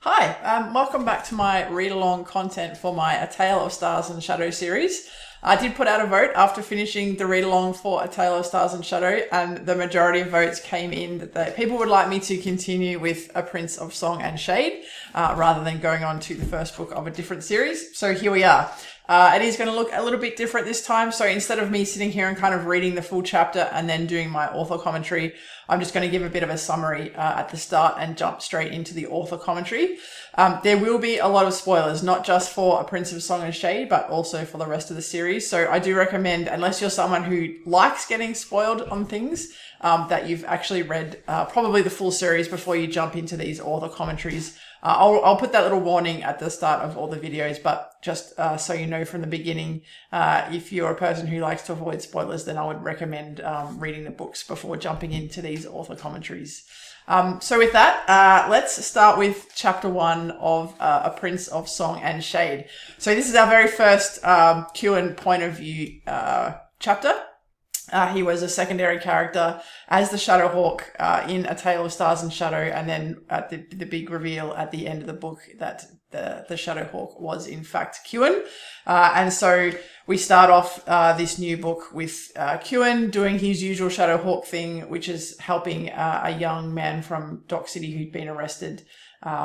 Hi, welcome back to my read-along content for my A Tale of Stars and Shadow series. I did put out a vote after finishing the read-along for A Tale of Stars and Shadow, and the majority of votes came in that people would like me to continue with A Prince of Song and Shade, rather than going on to the first book of a different series. So here we are. It is going to look a little bit different this time. So instead of me sitting here and kind of reading the full chapter and then doing my author commentary, I'm just going to give a bit of a summary at the start and jump straight into the author commentary. There will be a lot of spoilers, not just for A Prince of Song and Shade, but also for the rest of the series. So I do recommend, unless you're someone who likes getting spoiled on things, that you've actually read probably the full series before you jump into these author commentaries. I'll put that little warning at the start of all the videos, but just so you know from the beginning, if you're a person who likes to avoid spoilers, then I would recommend reading the books before jumping into these author commentaries. So with that, let's start with chapter 1 of A Prince of Song and Shade. So this is our very first Cuinn point of view chapter. He was a secondary character as the Shadowhawk in A Tale of Stars and Shadow, and then at the big reveal at the end of the book that the Shadowhawk was in fact Cuinn. And so we start off this new book with Cuinn doing his usual Shadowhawk thing, which is helping a young man from Dock City who'd been arrested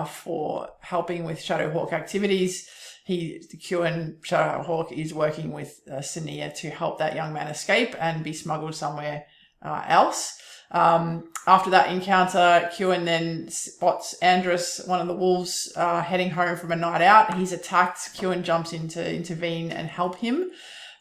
for helping with Shadowhawk activities. The Cuinn Shadowhawk is working with Sania to help that young man escape and be smuggled somewhere else. After that encounter, Cuinn then spots Andrus, one of the wolves, heading home from a night out. He's attacked. Cuinn jumps in to intervene and help him,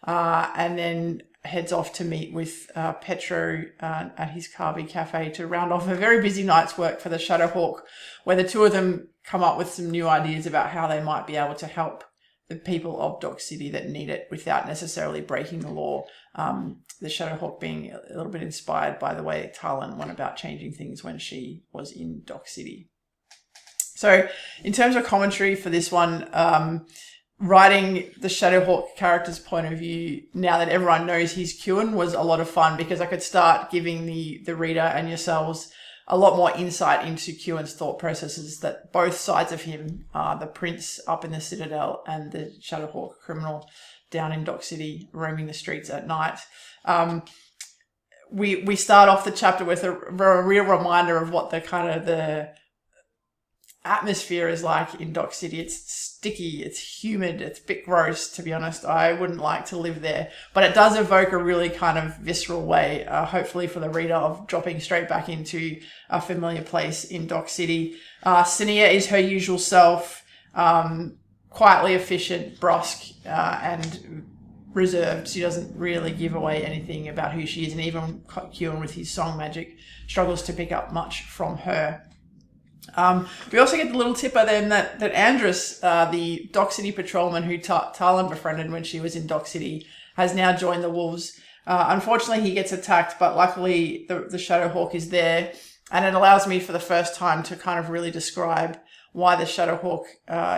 and then heads off to meet with Petro at his Carby Cafe to round off a very busy night's work for the Shadowhawk, where the two of them come up with some new ideas about how they might be able to help the people of Dock City that need it without necessarily breaking the law. The Shadowhawk being a little bit inspired by the way Talon went about changing things when she was in Dock City. So in terms of commentary for this one, writing the Shadowhawk character's point of view, now that everyone knows he's Cuinn, was a lot of fun because I could start giving the reader and yourselves a lot more insight into Cuinn's thought processes, that both sides of him, the prince up in the Citadel and the Shadowhawk criminal down in Dock City roaming the streets at night. We start off the chapter with a real reminder of what the atmosphere is like in Dock City. It's sticky, it's humid, it's a bit gross, to be honest. I wouldn't like to live there, but it does evoke a really kind of visceral way, hopefully for the reader, of dropping straight back into a familiar place in Dock City. Sania is her usual self, quietly efficient, brusque, and reserved. She doesn't really give away anything about who she is, and even Cuinn with his song magic struggles to pick up much from her. We also get the little tipper then that Andrus, the Dock City patrolman who Talon befriended when she was in Dock City, has now joined the wolves. Unfortunately, he gets attacked, but luckily the Shadowhawk is there, and it allows me for the first time to kind of really describe why the Shadowhawk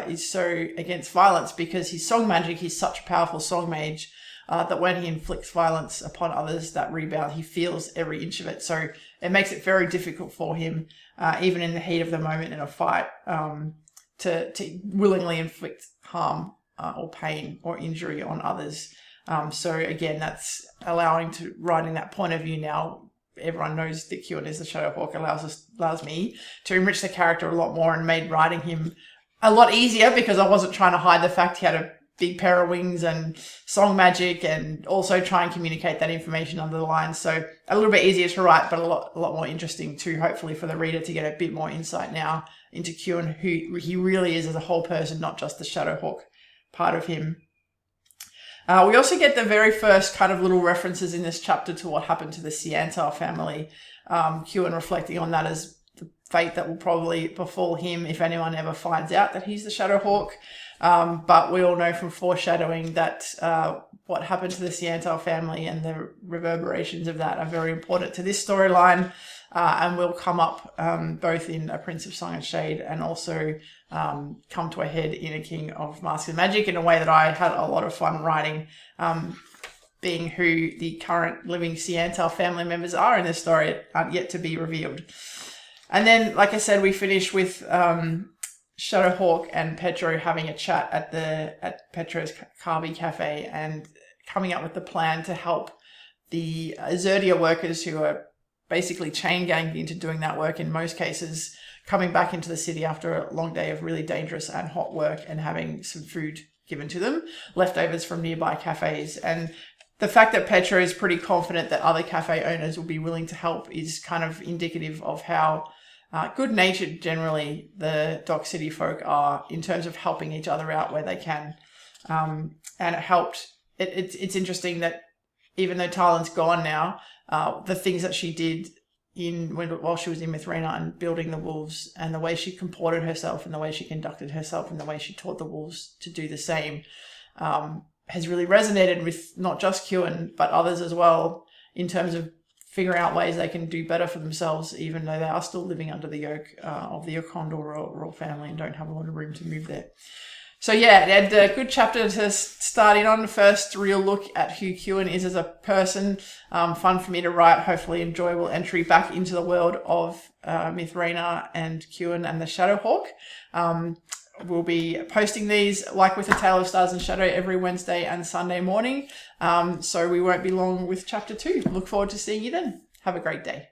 is so against violence, because his song magic, he's such a powerful song mage that when he inflicts violence upon others that rebound, he feels every inch of it. So it makes it very difficult for him, even in the heat of the moment in a fight, to willingly inflict harm or pain or injury on others. So again, that's writing that point of view now. Everyone knows that Cuinn is the Shadowhawk, allows me to enrich the character a lot more and made writing him a lot easier, because I wasn't trying to hide the fact he had a big pair of wings and song magic, and also try and communicate that information under the lines. So a little bit easier to write, but a lot more interesting too, hopefully for the reader to get a bit more insight now into Cuinn, who he really is as a whole person, not just the Shadowhawk part of him. We also get the very first kind of little references in this chapter to what happened to the Siantar family. Cuinn reflecting on that as the fate that will probably befall him if anyone ever finds out that he's the Shadowhawk. But we all know from foreshadowing that what happened to the Siantar family and the reverberations of that are very important to this storyline, and will come up both in A Prince of Song and Shade and also come to a head in A King of Mask and Magic, in a way that I had a lot of fun writing, being who the current living Siantar family members are in this story aren't yet to be revealed. And then, like I said, we finish with Shadowhawk and Petro having a chat at Petro's Carby Cafe and coming up with the plan to help the Azurdia workers who are basically chain ganged into doing that work in most cases, coming back into the city after a long day of really dangerous and hot work and having some food given to them, leftovers from nearby cafes. And the fact that Petro is pretty confident that other cafe owners will be willing to help is kind of indicative of how good-natured generally the Dock City folk are in terms of helping each other out where they can. And it helped. It's interesting that even though Talon's gone now, the things that she did while she was in Mithrena and building the wolves, and the way she comported herself and the way she conducted herself and the way she taught the wolves to do the same, has really resonated with not just Cuinn, but others as well, in terms of figuring out ways they can do better for themselves, even though they are still living under the yoke of the Okondo royal family and don't have a lot of room to move there. So yeah, it had a good chapter to start in on. The first real look at who Cuinn is as a person. Fun for me to write, hopefully enjoyable entry back into the world of Mithrena and Cuinn and the Shadowhawk. We'll be posting these, like with A Tale of Stars and Shadow, every Wednesday and Sunday morning. So we won't be long with chapter 2. Look forward to seeing you then. Have a great day.